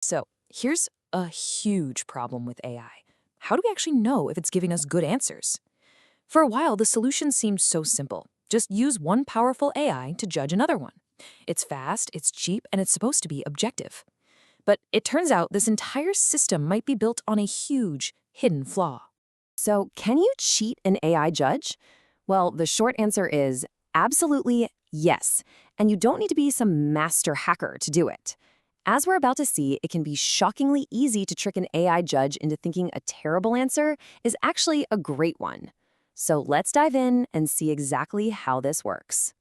So, here's a huge problem with AI. How do we actually know if it's giving us good answers? For a while, the solution seemed so simple. Just use one powerful AI to judge another one. It's fast, it's cheap, and it's supposed to be objective. But it turns out this entire system might be built on a huge, hidden flaw. So, can you cheat an AI judge? Well, the short answer is absolutely yes. And you don't need to be some master hacker to do it. As we're about to see, it can be shockingly easy to trick an AI judge into thinking a terrible answer is actually a great one. So let's dive in and see exactly how this works.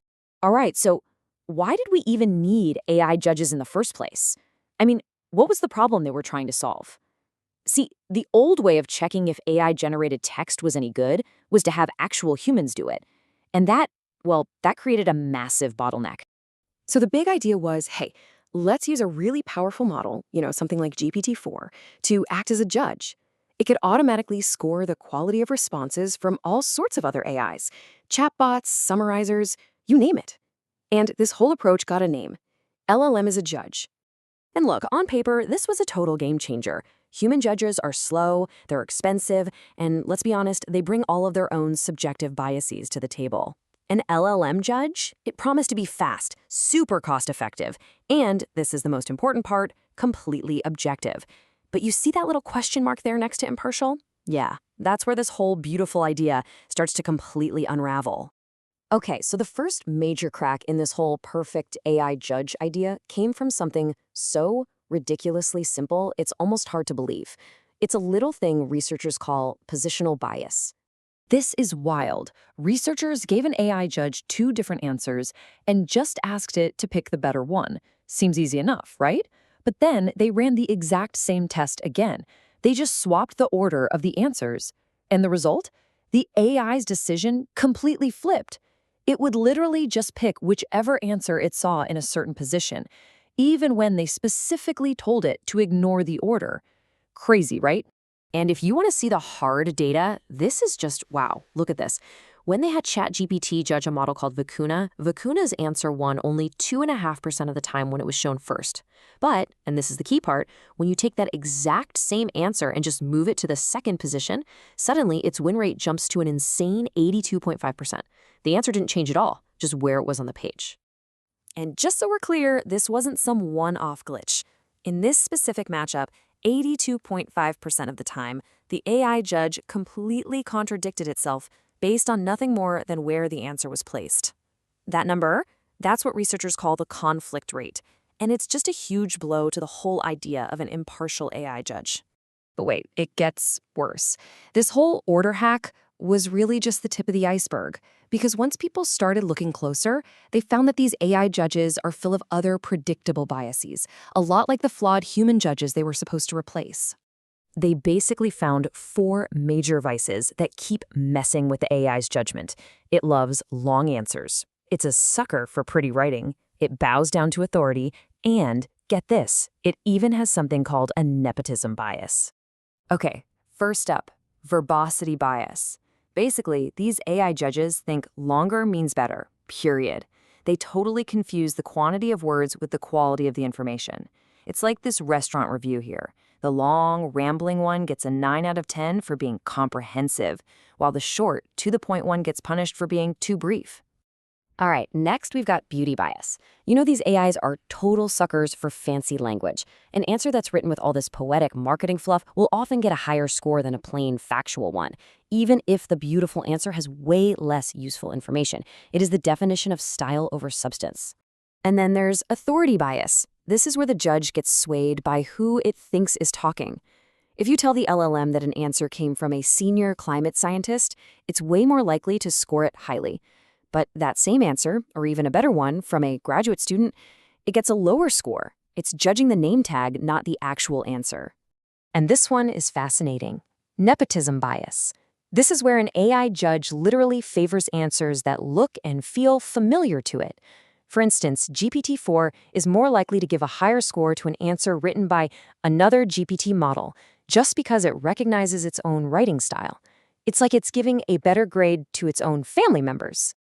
All right, so why did we even need AI judges in the first place? I mean, what was the problem they were trying to solve? See, the old way of checking if AI-generated text was any good was to have actual humans do it. And that created a massive bottleneck. So the big idea was, hey, let's use a really powerful model, something like GPT-4, to act as a judge. It could automatically score the quality of responses from all sorts of other AIs, chatbots, summarizers, you name it. And this whole approach got a name, LLM-as-a-Judge. And look, on paper, this was a total game changer. Human judges are slow, they're expensive, and let's be honest, they bring all of their own subjective biases to the table. An LLM judge? It promised to be fast, super cost-effective, and, this is the most important part, completely objective. But you see that little question mark there next to impartial? Yeah, that's where this whole beautiful idea starts to completely unravel. Okay, so the first major crack in this whole perfect AI judge idea came from something so ridiculously simple, it's almost hard to believe. It's a little thing researchers call positional bias. This is wild. Researchers gave an AI judge two different answers and just asked it to pick the better one. Seems easy enough, right? But then they ran the exact same test again. They just swapped the order of the answers. And the result? The AI's decision completely flipped. It would literally just pick whichever answer it saw in a certain position, even when they specifically told it to ignore the order. Crazy, right? And if you want to see the hard data, this is just wow. Look at this. When they had ChatGPT judge a model called Vicuna's answer won only 2.5% of the time when it was shown first. But, and this is the key part, when you take that exact same answer and just move it to the second position, suddenly its win rate jumps to an insane 82.5%. The answer didn't change at all, just where it was on the page. And just so we're clear, this wasn't some one-off glitch. In this specific matchup, 82.5% of the time, the AI judge completely contradicted itself based on nothing more than where the answer was placed. That number, that's what researchers call the conflict rate, and it's just a huge blow to the whole idea of an impartial AI judge. But wait, it gets worse. This whole order hack was really just the tip of the iceberg, because once people started looking closer, they found that these AI judges are full of other predictable biases, a lot like the flawed human judges they were supposed to replace. They basically found four major vices that keep messing with the AI's judgment. It loves long answers. It's a sucker for pretty writing. It bows down to authority. And, get this, it even has something called a nepotism bias. Okay, first up, verbosity bias. Basically, these AI judges think longer means better, period. They totally confuse the quantity of words with the quality of the information. It's like this restaurant review here. The long, rambling one gets a 9 out of 10 for being comprehensive, while the short, to-the-point one gets punished for being too brief. All right, next we've got beauty bias. You know these AIs are total suckers for fancy language. An answer that's written with all this poetic marketing fluff will often get a higher score than a plain factual one, even if the beautiful answer has way less useful information. It is the definition of style over substance. And then there's authority bias. This is where the judge gets swayed by who it thinks is talking. If you tell the LLM that an answer came from a senior climate scientist, it's way more likely to score it highly. But that same answer, or even a better one, from a graduate student, it gets a lower score. It's judging the name tag, not the actual answer. And this one is fascinating. Nepotism bias. This is where an AI judge literally favors answers that look and feel familiar to it. For instance, GPT-4 is more likely to give a higher score to an answer written by another GPT model, just because it recognizes its own writing style. It's like it's giving a better grade to its own family members.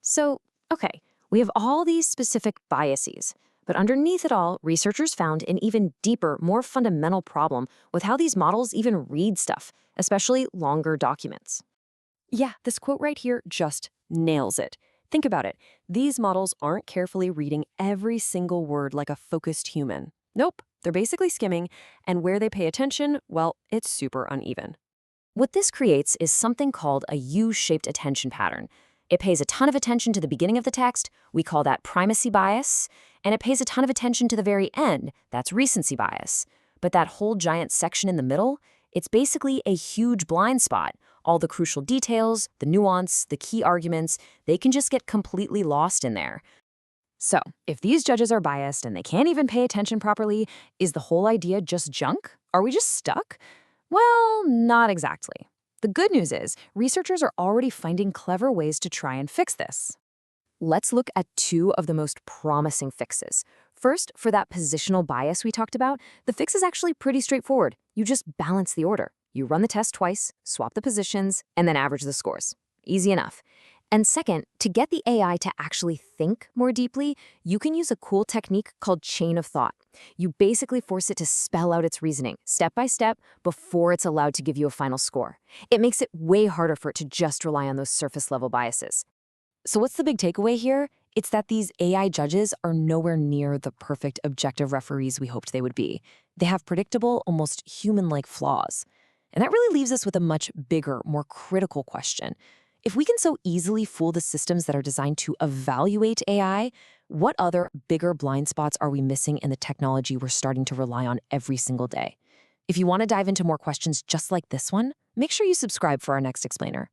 So, okay, we have all these specific biases, But underneath it all, researchers found an even deeper, more fundamental problem with how these models even read stuff, especially longer documents. Yeah, this quote right here just nails it. Think about it. These models aren't carefully reading every single word like a focused human. Nope, they're basically skimming, and where they pay attention, well, it's super uneven. What this creates is something called a U-shaped attention pattern. It pays a ton of attention to the beginning of the text, we call that primacy bias, and it pays a ton of attention to the very end, that's recency bias. But that whole giant section in the middle, it's basically a huge blind spot. All the crucial details, the nuance, the key arguments, they can just get completely lost in there. So, if these judges are biased and they can't even pay attention properly, is the whole idea just junk? Are we just stuck? Well, not exactly. The good news is, researchers are already finding clever ways to try and fix this. Let's look at two of the most promising fixes. First, for that positional bias we talked about, the fix is actually pretty straightforward. You just balance the order. You run the test twice, swap the positions, and then average the scores. Easy enough. And second, to get the AI to actually think more deeply, you can use a cool technique called chain of thought. You basically force it to spell out its reasoning, step by step, before it's allowed to give you a final score. It makes it way harder for it to just rely on those surface-level biases. So what's the big takeaway here? It's that these AI judges are nowhere near the perfect objective referees we hoped they would be. They have predictable, almost human-like flaws. And that really leaves us with a much bigger, more critical question. If we can so easily fool the systems that are designed to evaluate AI, what other bigger blind spots are we missing in the technology we're starting to rely on every single day? If you want to dive into more questions just like this one, make sure you subscribe for our next explainer.